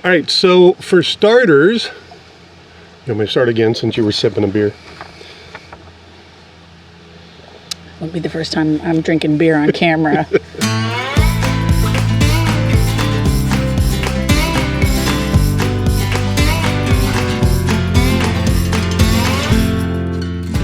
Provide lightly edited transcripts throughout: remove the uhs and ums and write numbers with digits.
All right, so for starters, you want me to start again since you were sipping a beer? Won't be the first time I'm drinking beer on camera.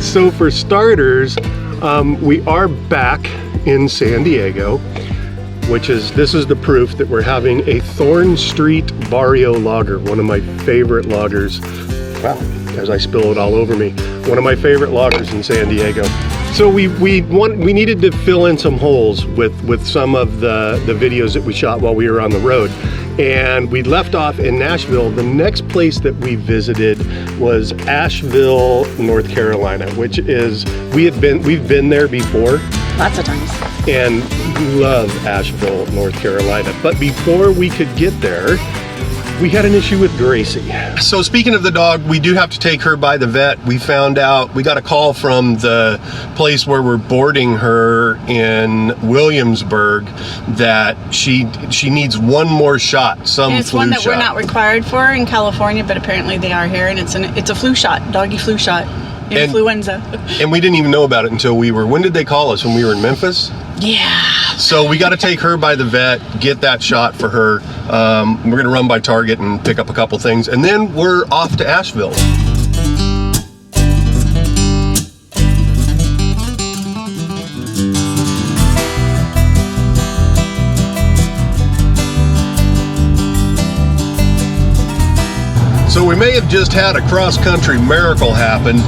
So for starters, we are back in San Diego, this is the proof that we're having a Thorn Street Barrio lager, one of my favorite lagers. Wow, as I spill it all over me. One of my favorite lagers in San Diego. So we needed to fill in some holes with some of the videos that we shot while we were on the road. And we left off in Nashville. The next place that we visited was Asheville, North Carolina, which is, we've been there before. Lots of times. And love Asheville, North Carolina. But before we could get there, we had an issue with Gracie. So speaking of the dog, we do have to take her by the vet. We found out, we got a call from the place where we're boarding her in Williamsburg that she needs one more shot, it's one that we're not required for in California, but apparently they are here, and it's a flu shot, doggy flu shot. Influenza. And we didn't even know about it until when did they call us? When we were in Memphis? Yeah. So we got to take her by the vet, get that shot for her. We're going to run by Target and pick up a couple things, and then we're off to Asheville. So we may have just had a cross-country miracle happen.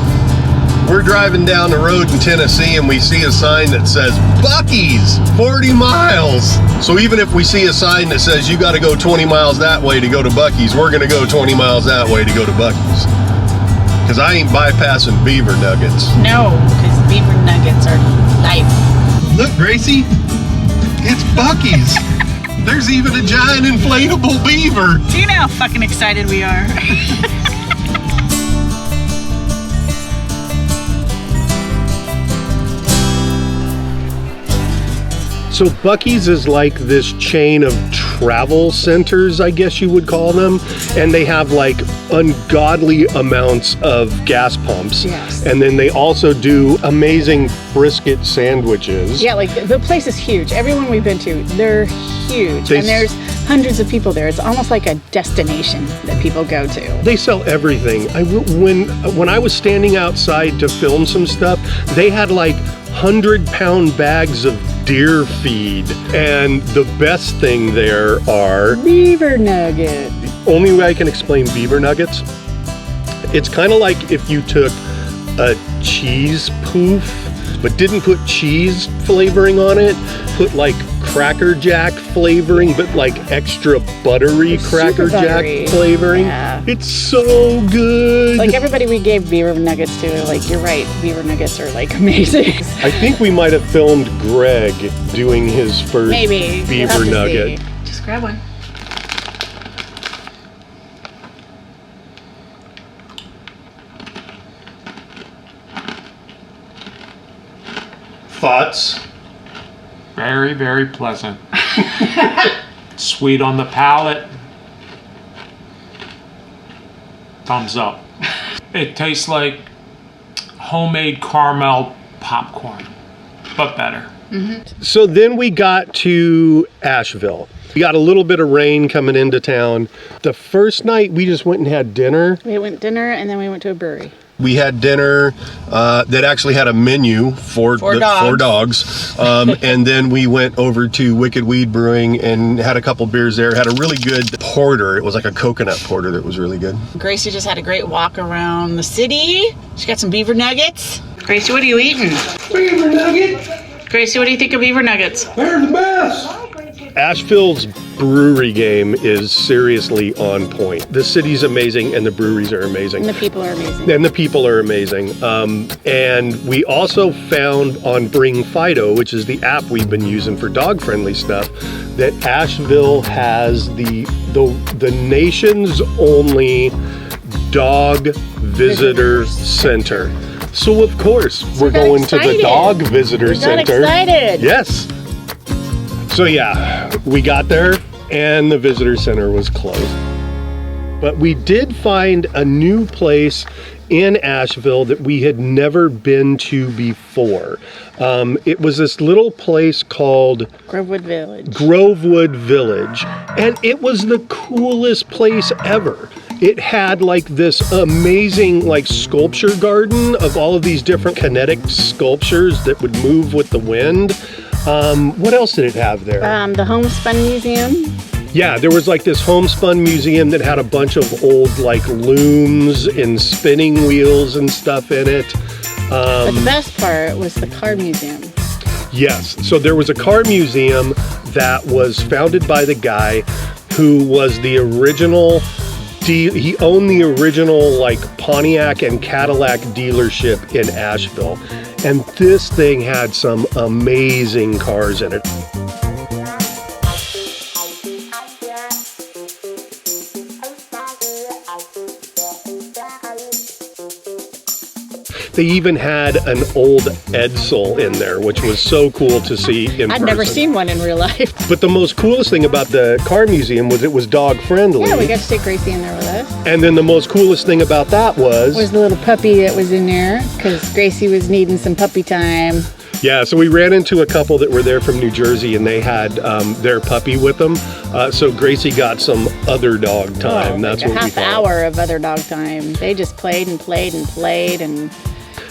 We're driving down the road in Tennessee and we see a sign that says Buc-ees, 40 miles. So even if we see a sign that says you got to go 20 miles that way to go to Buc-ees, we're going to go 20 miles that way to go to Buc-ees. Because I ain't bypassing Beaver Nuggets. No, because Beaver Nuggets are life. Look, Gracie, it's Buc-ees. There's even a giant inflatable beaver. Do you know how fucking excited we are? So Buc-ees is like this chain of travel centers, I guess you would call them, and they have like ungodly amounts of gas pumps. Yes. And then they also do amazing brisket sandwiches. Yeah, like the place is huge. Everyone we've been to, they're huge. And there's hundreds of people there. It's almost like a destination that people go to. They sell everything. When I was standing outside to film some stuff, they had like 100-pound bags of deer feed, and the best thing there are Beaver Nuggets. The only way I can explain Beaver Nuggets, it's kind of like if you took a cheese poof but didn't put cheese flavoring on it, put like Cracker Jack flavoring, but like extra buttery Cracker Jack flavoring. Yeah. It's so good. Like everybody we gave Beaver Nuggets to, like, you're right, Beaver Nuggets are like amazing. I think we might have filmed Greg doing his first Beaver Nugget. See. Just grab one. Thoughts? Very, very pleasant. Sweet on the palate. Thumbs up. It tastes like homemade caramel popcorn, but better. Mm-hmm. So then we got to Asheville. We got a little bit of rain coming into town. The first night we just went and had dinner. We went dinner and then we went to a brewery. We had dinner that actually had a menu for four dogs. And then we went over to Wicked Weed Brewing and had a couple beers there. Had a really good porter. It was like a coconut porter that was really good. Gracie just had a great walk around the city. She got some Beaver Nuggets. Gracie, what are you eating? Beaver Nugget! Gracie, what do you think of Beaver Nuggets? They're the best! Asheville's brewery game is seriously on point. The city's amazing and the breweries are amazing. And the people are amazing. And we also found on Bring Fido, which is the app we've been using for dog-friendly stuff, that Asheville has the nation's only dog visitor center. So of course we're going to the dog visitor center. Excited. Yes. So yeah, we got there and the visitor center was closed. But we did find a new place in Asheville that we had never been to before. It was this little place called Grovewood Village. Grovewood Village, and it was the coolest place ever. It had like this amazing like sculpture garden of all of these different kinetic sculptures that would move with the wind. What else did it have there? The Homespun Museum. Yeah, there was like this homespun museum that had a bunch of old like looms and spinning wheels and stuff in it. But the best part was the car museum. Yes, so there was a car museum that was founded by the guy who was the original, he owned the original like Pontiac and Cadillac dealership in Asheville. And this thing had some amazing cars in it. They even had an old Edsel in there, which was so cool to see in person. I'd never seen one in real life. But the most coolest thing about the car museum was it was dog friendly. Yeah, we got to take Gracie in there with us. And then the most coolest thing about that was the little puppy that was in there, because Gracie was needing some puppy time. Yeah, so we ran into a couple that were there from New Jersey, and they had their puppy with them. So Gracie got some other dog time. That's like what we half thought. hour of other dog time. They just played and played and played, and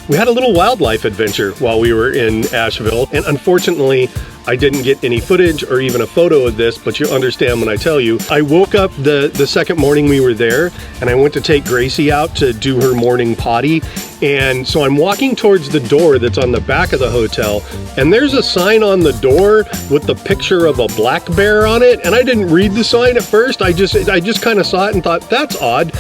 we had a little wildlife adventure while we were in Asheville, and unfortunately, I didn't get any footage or even a photo of this, but you'll understand when I tell you. I woke up the second morning we were there, and I went to take Gracie out to do her morning potty, and so I'm walking towards the door that's on the back of the hotel, and there's a sign on the door with the picture of a black bear on it, and I didn't read the sign at first. I just kind of saw it and thought, that's odd.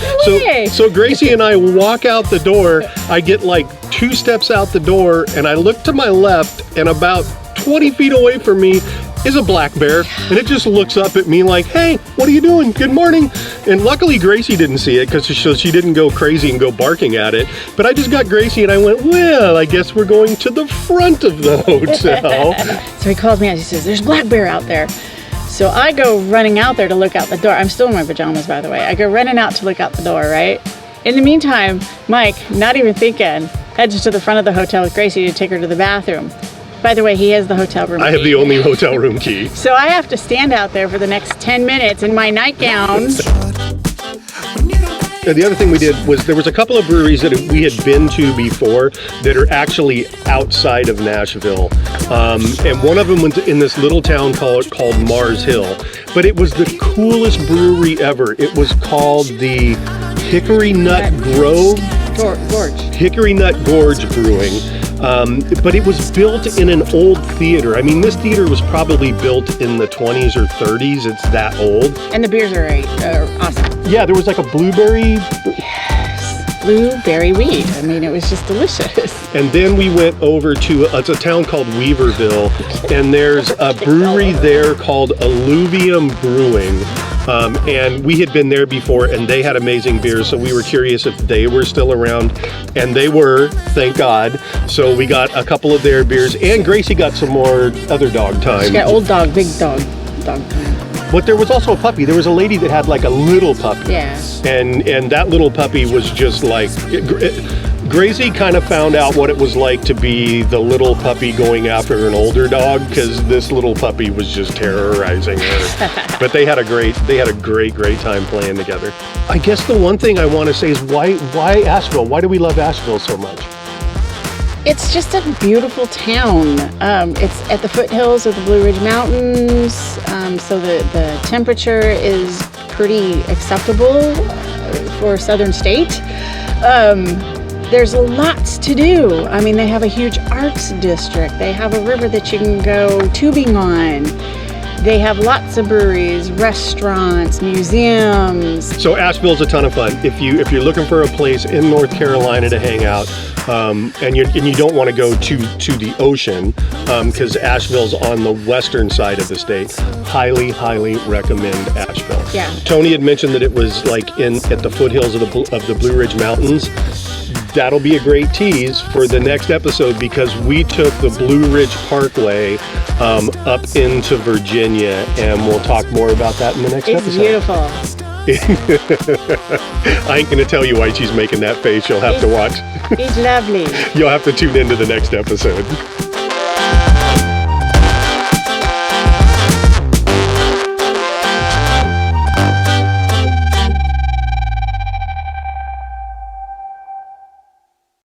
So Gracie and I walk out the door. I get like 2 steps out the door, and I look to my left, and about 20 feet away from me is a black bear, and it just looks up at me like, hey, what are you doing? Good morning. And luckily Gracie didn't see it, because she didn't go crazy and go barking at it. But I just got Gracie and I went, well, I guess we're going to the front of the hotel. So he calls me out. He says, there's a black bear out there. So I go running out there to look out the door. I'm still in my pajamas, by the way. I go running out to look out the door, right? In the meantime, Mike, not even thinking, heads to the front of the hotel with Gracie to take her to the bathroom. By the way, he has the hotel room key. I have the only hotel room key. So I have to stand out there for the next 10 minutes in my nightgown. The other thing we did was there was a couple of breweries that we had been to before that are actually outside of Nashville. And one of them was in this little town called Mars Hill. But it was the coolest brewery ever. It was called the Hickory Nut Gorge. Hickory Nut Gorge Brewing. But it was built in an old theater. I mean, this theater was probably built in the 20s or 30s. It's that old. And the beers are awesome. Yeah, there was like a blueberry. Yes, blueberry weed. I mean, it was just delicious. And then we went over to it's a town called Weaverville, and there's a brewery there called Eluvium Brewing. And we had been there before, and they had amazing beers, so we were curious if they were still around, and they were, thank God. So we got a couple of their beers, and Gracie got some more other dog time. She got old dog, big dog time. But there was also a puppy. There was a lady that had like a little puppy. Yeah. And that little puppy was just like... Gracie kind of found out what it was like to be the little puppy going after an older dog, because this little puppy was just terrorizing her. But they had a great time playing together. I guess the one thing I want to say is why Asheville? Why do we love Asheville so much? It's just a beautiful town. It's at the foothills of the Blue Ridge Mountains, so the temperature is pretty acceptable for a southern state. There's lots to do. I mean, they have a huge arts district. They have a river that you can go tubing on. They have lots of breweries, restaurants, museums. So Asheville's a ton of fun. If you're looking for a place in North Carolina to hang out, and you don't want to go to the ocean, because Asheville's on the western side of the state, highly recommend Asheville. Yeah. Tony had mentioned that it was like at the foothills of the Blue Ridge Mountains. That'll be a great tease for the next episode, because we took the Blue Ridge Parkway up into Virginia, and we'll talk more about that in the next episode. It's beautiful. I ain't gonna tell you why she's making that face. You'll have to watch. It's lovely. You'll have to tune into the next episode.